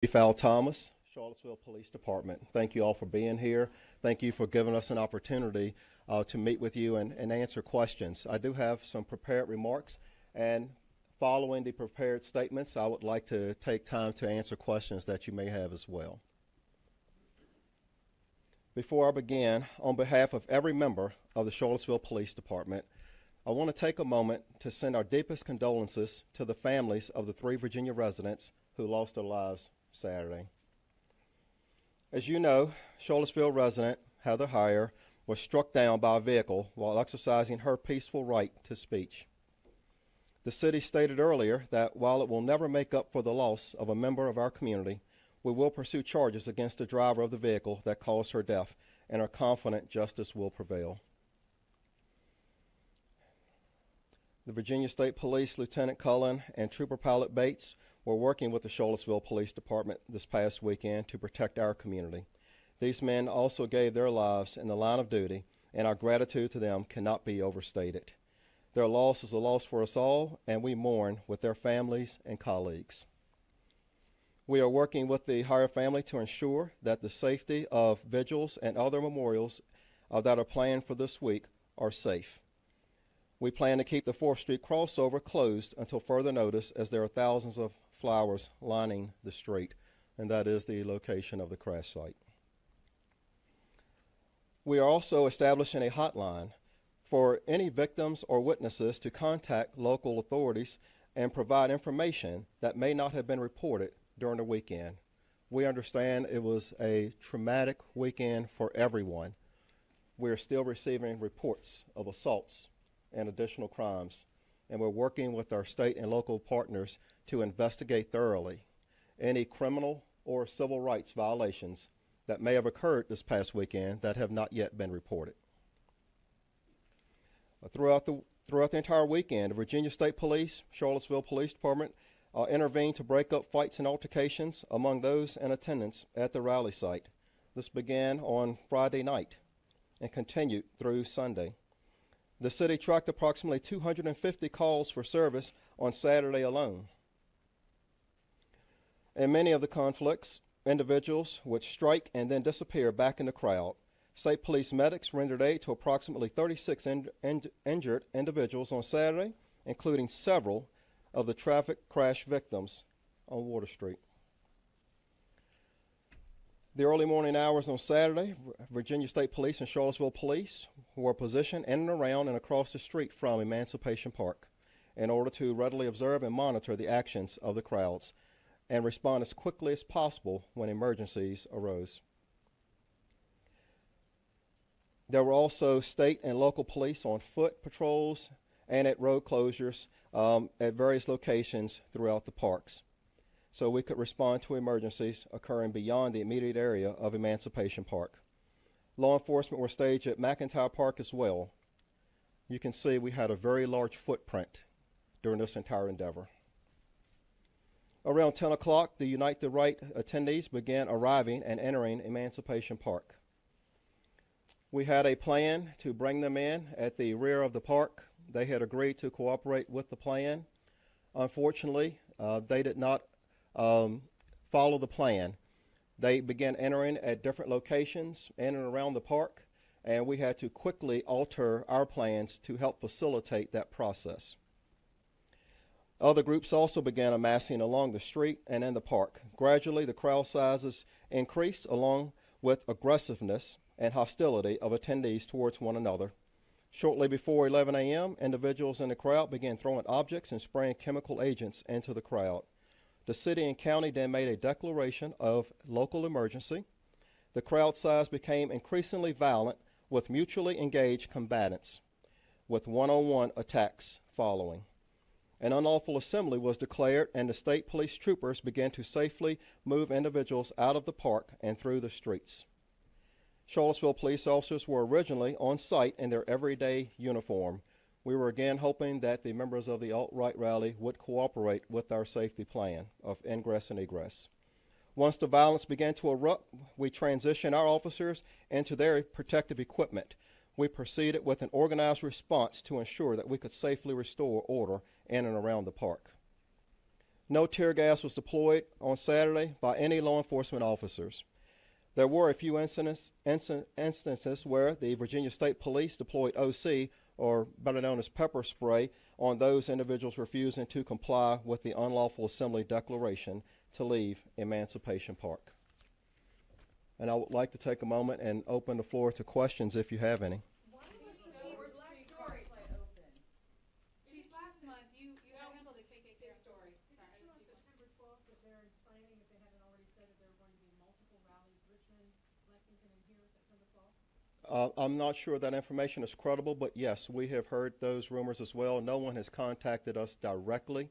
Chief Al Thomas, Charlottesville Police Department. Thank you all for being here. Thank you for giving us an opportunity to meet with you and answer questions. I do have some prepared remarks, and following the prepared statements, I would like to take time to answer questions that you may have as well. Before I begin, on behalf of every member of the Charlottesville Police Department, I want to take a moment to send our deepest condolences to the families of the 3 Virginia residents who lost their lives Saturday. As you know, Charlottesville resident Heather Heyer was struck down by a vehicle while exercising her peaceful right to speech. The city stated earlier that while it will never make up for the loss of a member of our community, we will pursue charges against the driver of the vehicle that caused her death and are confident justice will prevail. The Virginia State Police Lieutenant Cullen and Trooper Pilot Bates were working with the Charlottesville Police Department this past weekend to protect our community. These men also gave their lives in the line of duty, and our gratitude to them cannot be overstated. Their loss is a loss for us all, and we mourn with their families and colleagues. We are working with the Heyer family to ensure that the safety of vigils and other memorials that are planned for this week are safe. We plan to keep the 4th Street crossover closed until further notice, as there are thousands of flowers lining the street, and that is the location of the crash site. We are also establishing a hotline for any victims or witnesses to contact local authorities and provide information that may not have been reported during the weekend. We understand it was a traumatic weekend for everyone. We are still receiving reports of assaults and additional crimes, and we're working with our state and local partners to investigate thoroughly any criminal or civil rights violations that may have occurred this past weekend that have not yet been reported. Throughout the entire weekend, the Virginia State Police, Charlottesville Police Department intervened to break up fights and altercations among those in attendance at the rally site. This began on Friday night and continued through Sunday. The city tracked approximately 250 calls for service on Saturday alone. In many of the conflicts, individuals would strike and then disappear back in the crowd. State police medics rendered aid to approximately 36 injured individuals on Saturday, including several of the traffic crash victims on Water Street. The early morning hours on Saturday, Virginia State Police and Charlottesville Police were positioned in and around and across the street from Emancipation Park in order to readily observe and monitor the actions of the crowds and respond as quickly as possible when emergencies arose. There were also state and local police on foot patrols and at road closures at various locations throughout the parks, so we could respond to emergencies occurring beyond the immediate area of Emancipation Park. Law enforcement were staged at McIntyre Park as well. You can see we had a very large footprint during this entire endeavor. Around 10 o'clock, the Unite the Right attendees began arriving and entering Emancipation Park. We had a plan to bring them in at the rear of the park. They had agreed to cooperate with the plan. Unfortunately, they did not follow the plan. They began entering at different locations in and around the park, and we had to quickly alter our plans to help facilitate that process. Other groups also began amassing along the street and in the park. Gradually, the crowd sizes increased along with aggressiveness and hostility of attendees towards one another. Shortly before 11 a.m., individuals in the crowd began throwing objects and spraying chemical agents into the crowd. The city and county then made a declaration of local emergency. The crowd size became increasingly violent with mutually engaged combatants, with one-on-one attacks following. An unlawful assembly was declared, and the state police troopers began to safely move individuals out of the park and through the streets. Charlottesville police officers were originally on site in their everyday uniform. We were again hoping that the members of the alt-right rally would cooperate with our safety plan of ingress and egress. Once the violence began to erupt, we transitioned our officers into their protective equipment. We proceeded with an organized response to ensure that we could safely restore order in and around the park. No tear gas was deployed on Saturday by any law enforcement officers. There were a few instances where the Virginia State Police deployed OC, or better known as pepper spray, on those individuals refusing to comply with the unlawful assembly declaration to leave Emancipation Park. And I would like to take a moment and open the floor to questions if you have any. Why was the last crossway open? Chief, last month you handled the KKK story. Is it true on September 12th that they're planning, if they haven't already said, that there are going to be multiple rallies, Richmond, Lexington, and here September 12th? I'm not sure that information is credible, but yes, we have heard those rumors as well. No one has contacted us directly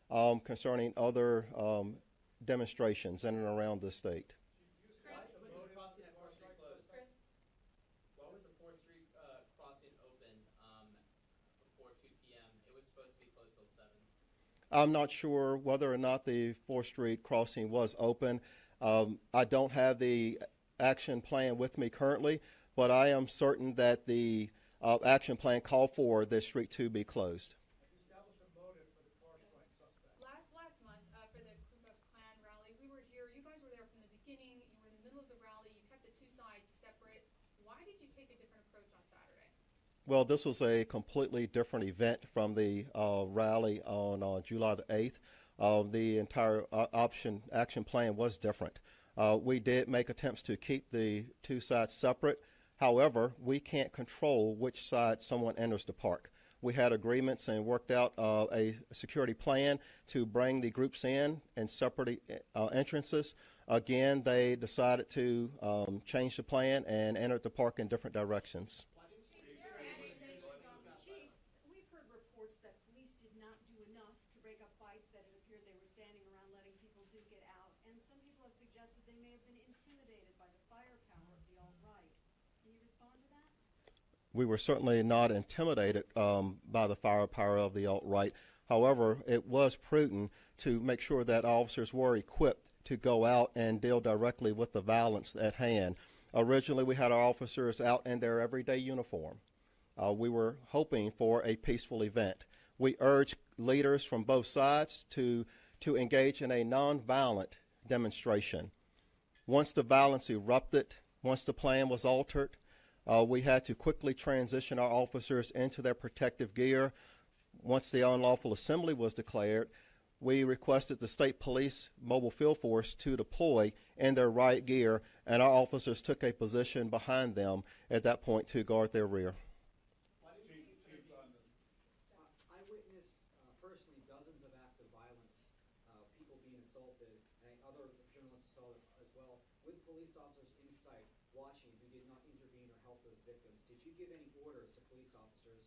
concerning other demonstrations in and around the state. Why was the 4th Street crossing open before 2 p.m.? It was supposed to be closed till 7. I'm not sure whether or not the 4th Street crossing was open. I don't have the action plan with me currently, but I am certain that the action plan called for this street to be closed. Have you established a motive for the car strike suspect? Last month for the Ku Klux Klan rally, we were here. You guys were there from the beginning. You were in the middle of the rally. You kept the two sides separate. Why did you take a different approach on Saturday? Well, this was a completely different event from the rally on July the 8th. The entire action plan was different. We did make attempts to keep the two sides separate. However, we can't control which side someone enters the park. We had agreements and worked out a security plan to bring the groups in separate entrances. Again, they decided to change the plan and entered the park in different directions. Chief, we've heard reports that police did not do enough to break up fights, that it appeared they were standing around letting people duke it out, and some people have suggested they may have been intimidated by the firepower of the alt-right. Can you respond to that? We were certainly not intimidated by the firepower of the alt-right. However, it was prudent to make sure that officers were equipped to go out and deal directly with the violence at hand. Originally, we had our officers out in their everyday uniform. We were hoping for a peaceful event. We urged leaders from both sides to engage in a nonviolent demonstration. Once the violence erupted, once the plan was altered, we had to quickly transition our officers into their protective gear. Once the unlawful assembly was declared, we requested the state police mobile field force to deploy in their riot gear, and our officers took a position behind them at that point to guard their rear. I witnessed personally dozens of acts of violence, people being assaulted, and other journalists saw this as well, with police officers in sight watching who did not intervene or help those victims. Did you give any orders to police officers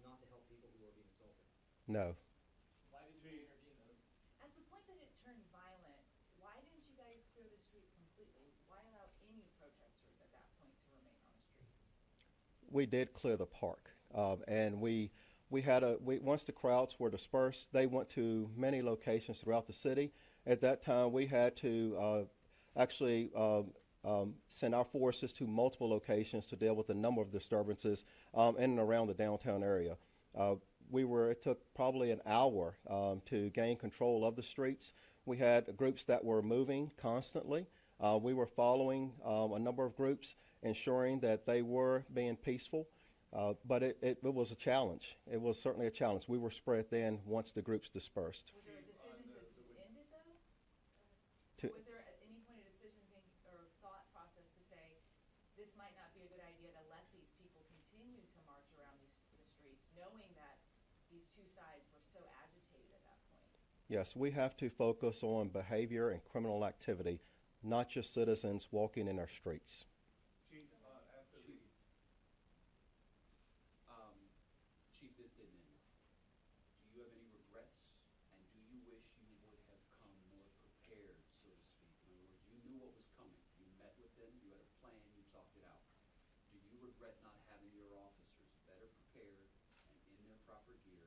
not to help people who were being assaulted? No. Why did you intervene, though? At the point that it turned violent, why didn't you guys clear the streets completely? Why allow any protesters at that point to remain on the streets? We did clear the park, and once the crowds were dispersed, they went to many locations throughout the city. At that time, we had to actually send our forces to multiple locations to deal with a number of disturbances in and around the downtown area. It took probably an hour to gain control of the streets. We had groups that were moving constantly. We were following a number of groups, ensuring that they were being peaceful. But it was a challenge. It was certainly a challenge. We were spread thin once the groups dispersed. Was there a decision to just end it, though? Was there at any point a decision or thought process to say, this might not be a good idea to let these people continue to march around the streets, knowing that these two sides were so agitated at that point? Yes, we have to focus on behavior and criminal activity, not just citizens walking in our streets. Chief, Chief, this didn't end well. Do you have any regrets, and do you wish you would have come more prepared, so to speak? In other words, you knew what was coming. You met with them, you had a plan, you talked it out. Do you regret not having your officers better prepared and in their proper gear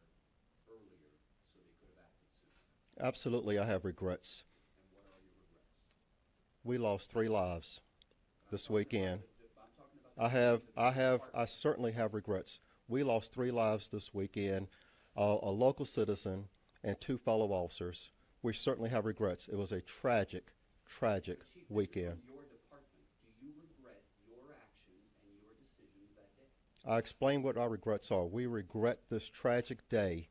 earlier so they could have acted sooner? Absolutely, I have regrets. And what are your regrets? We lost 3 lives this weekend. I certainly have regrets. We lost 3 lives this weekend, a local citizen and 2 fellow officers. We certainly have regrets. It was a tragic, tragic Chief, this is weekend. from your department. Do you regret your actions and your decisions that day? I explained what our regrets are. We regret this tragic day.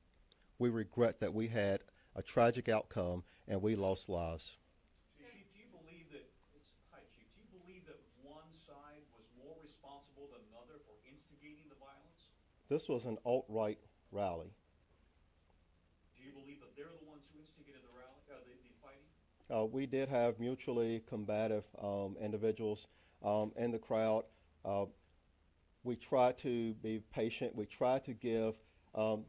We regret that we had a tragic outcome and we lost lives. Chief, do you believe that, hi Chief, do you believe that one side was more responsible than another for instigating the violence? This was an alt-right rally. Do you believe that they're the ones who instigated the rally, the fighting? We did have mutually combative individuals in the crowd. We tried to be patient. We tried to give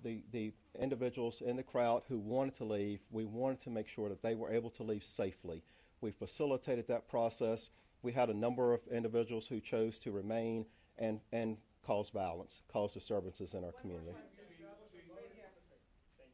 the individuals in the crowd who wanted to leave, we wanted to make sure that they were able to leave safely. We facilitated that process. We had a number of individuals who chose to remain and cause violence, cause disturbances in our community. Thank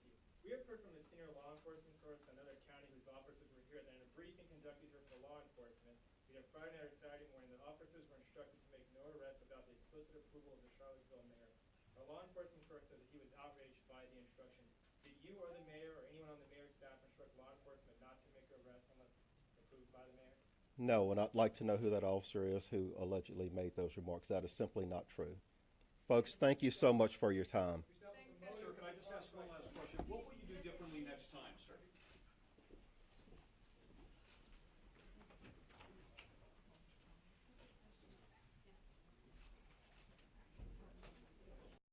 you. We have heard from the senior law enforcement source in another county whose officers were here that in a briefing conducted here for law enforcement, either Friday night or Saturday morning, the officers were instructed to make no arrest without the explicit approval of the Charlottesville mayor. Our law enforcement source said that he was outraged by the instruction. Did you or the mayor or anyone on the mayor's staff instruct law enforcement not to make an arrest unless approved by the mayor? No, and I'd like to know who that officer is who allegedly made those remarks. That is simply not true. Folks, thank you so much for your time. Sir, can I just ask one last question? Will